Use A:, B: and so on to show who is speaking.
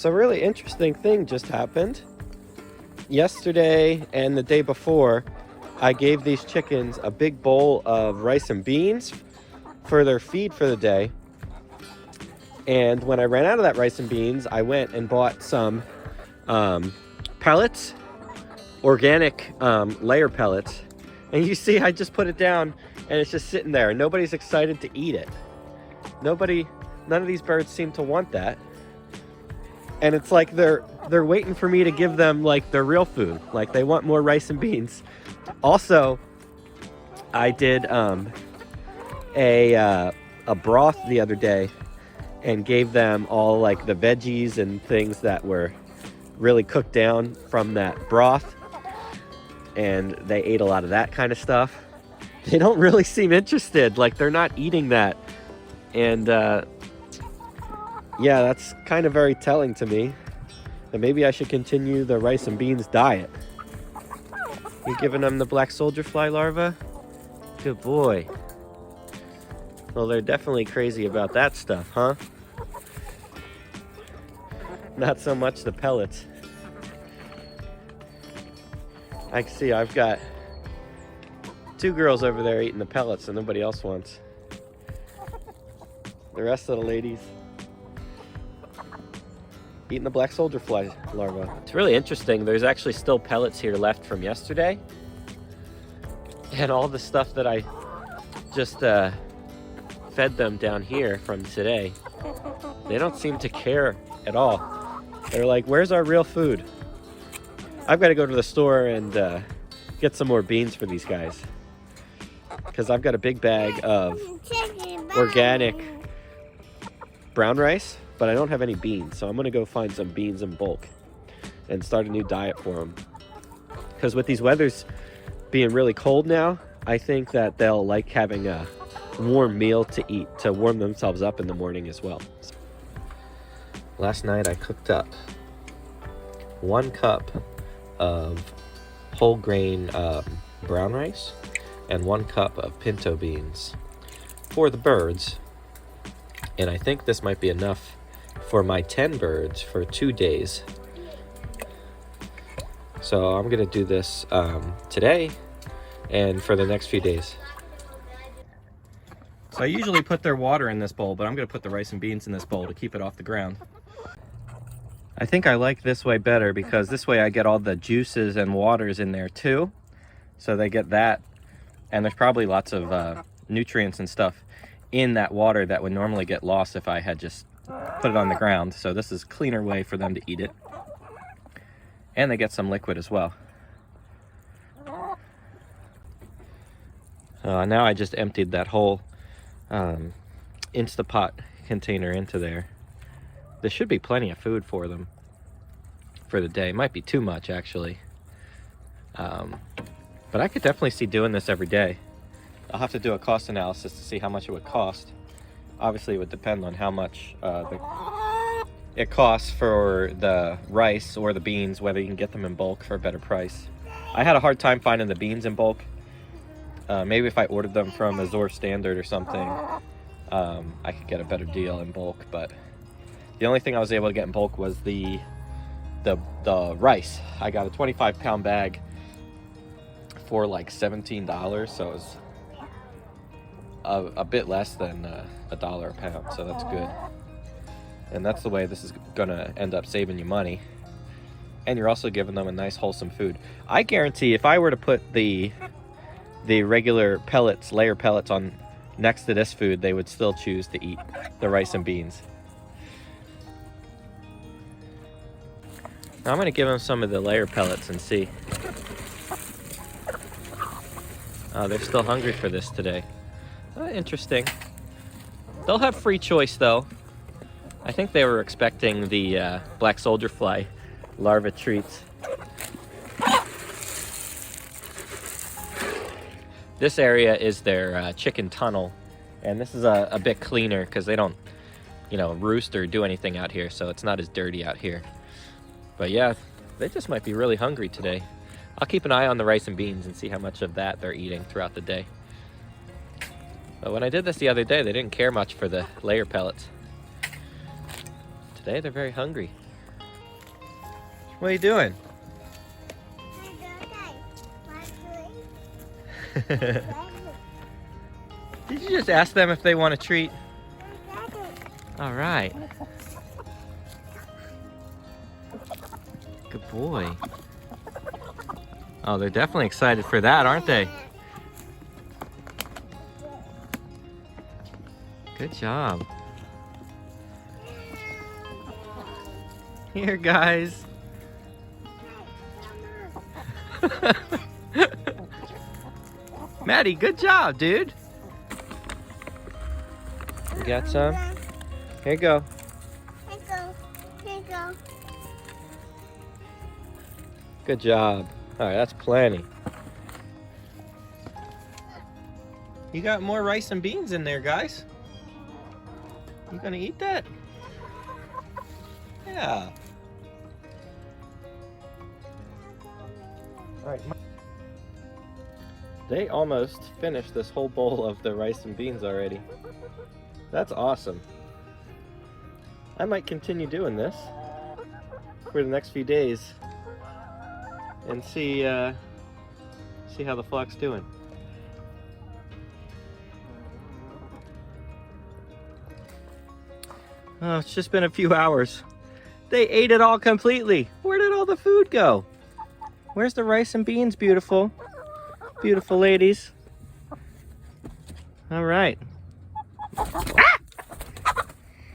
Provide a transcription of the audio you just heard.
A: So a really interesting thing just happened. Yesterday and the day before, I gave these chickens a big bowl of rice and beans for their feed for the day. And when I ran out of that rice and beans, I went and bought some pellets, organic layer pellets. And you see, I just put it down and it's just sitting there. Nobody's excited to eat it. None of these birds seem to want that. And it's like they're waiting for me to give them like their real food. Like they want more rice and beans. Also, I did a broth the other day and gave them all like the veggies and things that were really cooked down from that broth. And they ate a lot of that kind of stuff. They don't really seem interested. Like they're not eating that. And yeah, that's kind of very telling to me that maybe I should continue the rice and beans diet. You giving them the black soldier fly larva? Good boy. Well, they're definitely crazy about that stuff, huh? Not so much the pellets. I can see I've got 2 girls over there eating the pellets and nobody else wants. The rest of the ladies eating the black soldier fly larva. It's really interesting. There's actually still pellets here left from yesterday. And all the stuff that I just fed them down here from today, they don't seem to care at all. They're like, where's our real food? I've got to go to the store and get some more beans for these guys. Because I've got a big bag of organic brown rice, but I don't have any beans. So I'm going to go find some beans in bulk and start a new diet for them. Because with these weathers being really cold now, I think that they'll like having a warm meal to eat to warm themselves up in the morning as well. Last night I cooked up 1 cup of whole grain brown rice and 1 cup of pinto beans for the birds. And I think this might be enough for my 10 birds for 2 days. So I'm gonna do this today and for the next few days. So I usually put their water in this bowl, but I'm gonna put the rice and beans in this bowl to keep it off the ground. I think I like this way better because this way I get all the juices and waters in there too. So they get that, and there's probably lots of nutrients and stuff in that water that would normally get lost if I had just put it on the ground. So this is a cleaner way for them to eat it. And they get some liquid as well. Now I just emptied that whole Instapot container into there. There should be plenty of food for them for the day. Might be too much actually. But I could definitely see doing this every day. I'll have to do a cost analysis to see how much it would cost. Obviously it would depend on how much it costs for the rice or the beans, whether you can get them in bulk for a better price. I had a hard time finding the beans in bulk. Maybe if I ordered them from Azure Standard or something, I could get a better deal in bulk, but the only thing I was able to get in bulk was the rice. I got a 25-pound bag for like $17, so it was a bit less than $1 a pound, so that's good. And that's the way this is gonna end up saving you money. And you're also giving them a nice wholesome food. I guarantee if I were to put the regular pellets, layer pellets on next to this food, they would still choose to eat the rice and beans. Now I'm gonna give them some of the layer pellets and see. They're still hungry for this today. Interesting. They'll have free choice though. I think they were expecting the black soldier fly larva treats. This area is their chicken tunnel, and this is a bit cleaner because they don't, roost or do anything out here, so it's not as dirty out here. But yeah, they just might be really hungry today. I'll keep an eye on the rice and beans and see how much of that they're eating throughout the day. But when I did this the other day, they didn't care much for the layer pellets. Today they're very hungry. What are you doing? Did you just ask them if they want a treat? All right. Good boy. Oh, they're definitely excited for that, aren't they? Good job. Here, guys. Maddie, good job, dude. You got some? Here you go.
B: Here you go. Here you go.
A: Good job. All right, that's plenty. You got more rice and beans in there, guys. You gonna eat that? Yeah. All right. They almost finished this whole bowl of the rice and beans already. That's awesome. I might continue doing this for the next few days and see how the flock's doing. Oh, it's just been a few hours. They ate it all completely. Where did all the food go? Where's the rice and beans, beautiful? Beautiful ladies. All right.